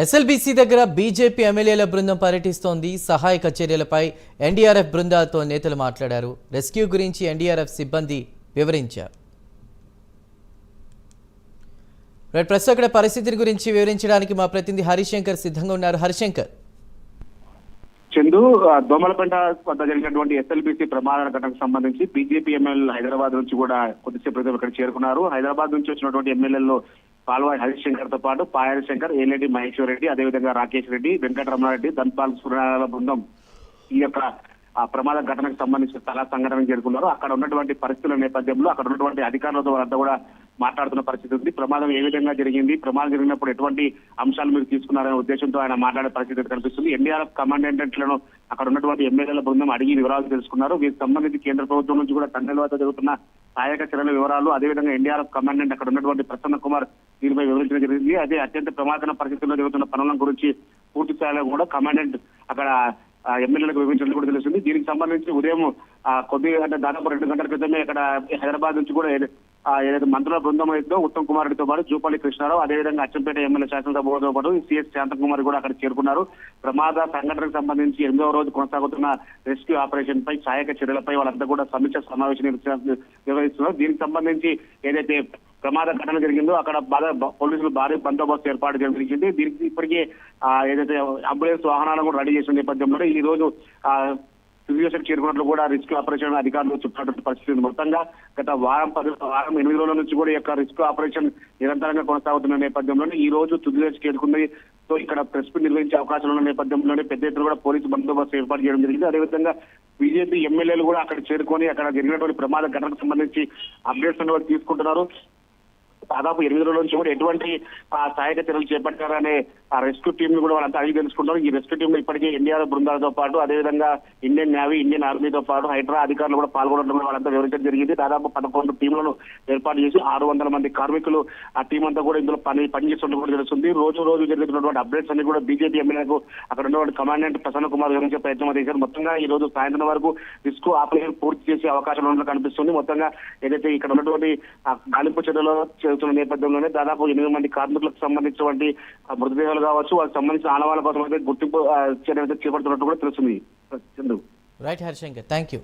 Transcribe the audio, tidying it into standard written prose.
SLBC దగ్గర BJP ఎమ్మెల్యేల బృందం పర్యటిస్తోంది. సహాయక చర్యలపై ఎన్డీఆర్ఎఫ్ బృందాలతో నేతలు మాట్లాడారు. రెస్క్యూ గురించి ఎన్డీఆర్ఎఫ్ సిబ్బంది వివరించారు. ప్రస్తుతం అక్కడ పరిస్థితి గురించి వివరించడానికి మా ప్రతినిధి హరిశంకర్ సిద్ధంగా ఉన్నారు. హరిశంకర్, చందు, దోమలపేట వద్ద జరిగినటువంటి ఎస్ఎల్బీసీ ప్రమాద ఘటనకు సంబంధించి బీజేపీ ఎమ్మెల్యేలు హైదరాబాద్ నుంచి కూడా కొద్దిసేపు క్రితం ఇక్కడ చేరుకున్నారు. హైదరాబాద్ నుంచి వచ్చినటువంటి ఎమ్మెల్యేల్లో పాల్వాయి హరిశంకర్ తో పాటు పాయల్ శంకర్, ఏలేటి మహేశ్వర్ రెడ్డి, అదేవిధంగా రాకేష్ రెడ్డి, వెంకటరమణారెడ్డి, ధన్పాల్ సూర్యనారాయణ బృందం ఈ యొక్క ప్రమాద ఘటనకు సంబంధించిన స్థల సంఘటనకు చేరుకున్నారు. అక్కడ ఉన్నటువంటి పరిస్థితుల నేపథ్యంలో అక్కడ ఉన్నటువంటి అధికారులతో వారంతా కూడా మాట్లాడుతున్న పరిస్థితి ఉంది. ప్రమాదం ఏ విధంగా జరిగింది, ప్రమాదం జరిగినప్పుడు ఎటువంటి అంశాలు మీరు తీసుకున్నారనే ఉద్దేశంతో ఆయన మాట్లాడే పరిస్థితి కనిపిస్తుంది. ఎన్డీఆర్ఎఫ్ కమాండెంట్లను అక్కడ ఉన్నటువంటి ఎమ్మెల్యేల బృందం అడిగి వివరాలు తెలుసుకున్నారు. వీరికి సంబంధించి కేంద్ర ప్రభుత్వం నుంచి కూడా తండ్రి వద్ద జరుగుతున్న సహాయక చర్యల వివరాలు, అదేవిధంగా ఎన్డీఆర్ఎఫ్ కమాండెంట్ అక్కడ ఉన్నటువంటి ప్రసన్న కుమార్ దీనిపై వివరించడం జరిగింది. అదే అత్యంత ప్రమాదకర పరిస్థితుల్లో జరుగుతున్న పనుల గురించి పూర్తి స్థాయిలో కూడా కమాండెంట్ అక్కడ ఎమ్మెల్యేలకు వివరించడం కూడా తెలుస్తుంది. దీనికి సంబంధించి ఉదయం కొద్దిగా అంటే దాదాపు 2 గంటల క్రితమే ఇక్కడ హైదరాబాద్ నుంచి కూడా ఏదైతే మంత్రుల బృందం అయితే ఉత్తమ్ కుమార్ రెడ్డితో పాటు జూపల్లి కృష్ణారావు, అదేవిధంగా అచ్చంపేట ఎమ్మెల్యే శాసనసభతో పాటు సిఎస్ శాంతకుమార్ కూడా అక్కడ చేరుకున్నారు. ప్రమాద సంఘటనకు సంబంధించి 8వ రోజు కొనసాగుతున్న రెస్క్యూ ఆపరేషన్ పై, సహాయక చర్యలపై వాళ్ళంతా కూడా సమీక్ష సమావేశం నిర్వహిస్తున్నారు. దీనికి సంబంధించి ఏదైతే ప్రమాద ఘటన జరిగిందో అక్కడ పోలీసులు భారీ బందోబస్తు ఏర్పాటు చేయడం జరిగింది. దీనికి ఇప్పటికే ఏదైతే అంబులెన్స్ వాహనాలను కూడా రెడీ చేసిన నేపథ్యంలో ఈ రోజు సిచ్యువేషన్ చేరుకున్నట్లు కూడా రెస్క్యూ ఆపరేషన్ అధికారులు చెప్పినటువంటి పరిస్థితి ఉంది. మొత్తంగా గత వారం 8 రోజుల నుంచి కూడా ఈ యొక్క రెస్క్యూ ఆపరేషన్ నిరంతరంగా కొనసాగుతున్న నేపథ్యంలోనే ఈ రోజు తుదిదశకు చేరుకుంది. సో ఇక్కడ ప్రెస్ మీట్ నిర్వహించే అవకాశాలు ఉన్న నేపథ్యంలోనే పెద్ద ఎత్తున కూడా పోలీసు బందోబస్తు ఏర్పాటు చేయడం జరిగింది. అదేవిధంగా బీజేపీ ఎమ్మెల్యేలు కూడా అక్కడ చేరుకొని అక్కడ జరిగినటువంటి ప్రమాద ఘటనకు సంబంధించి అప్డేట్స్ అనేవి తీసుకుంటున్నారు. దాదాపు 8 రోజుల నుంచి కూడా ఎటువంటి సహాయక చర్యలు చేపట్టారనే రెస్క్యూ టీమ్ ను కూడా వాళ్ళంతా అడిగి తెలుసుకుంటారు. ఈ రెస్క్యూ టీమ్ లో ఇప్పటికే ఎన్డీఆర్ బృందాలతో పాటు అదేవిధంగా ఇండియన్ నేవీ, ఇండియన్ ఆర్మీతో పాటు హైడ్రా అధికారులు కూడా పాల్గొనడం వాళ్ళంతా వివరించడం జరిగింది. దాదాపు 11 టీంలను ఏర్పాటు చేసి 600 మంది కార్మికులు ఆ టీం అంతా కూడా ఇందులో పనిచేస్తున్నట్టు కూడా తెలుస్తుంది. రోజు జరుగుతున్నటువంటి అప్డేట్స్ అన్ని కూడా బీజేపీ ఎమ్మెల్యేలకు అక్కడ ఉన్నటువంటి కమాండెంట్ ప్రసన్న కుమార్ వివరించే ప్రయత్నం చేశారు. మొత్తంగా ఈ రోజు సాయంత్రం వరకు రెస్క్యూ ఆపరేషన్ పూర్తి చేసే అవకాశం ఉన్నట్లు కనిపిస్తుంది. మొత్తంగా ఏదైతే ఇక్కడ ఉన్నటువంటి గాలింపు చర్యలో చేస్తున్న నేపథ్యంలోనే దాదాపు 8 మంది కార్మికులకు సంబంధించినటువంటి మృతదేహాలు కావచ్చు, వాళ్ళకి సంబంధించిన ఆనవాళ్ళ కోసం అయితే గుర్తింపు చర్యలు చేపడుతున్నట్టు కూడా తెలుస్తుంది. Right Harishankar, thank you.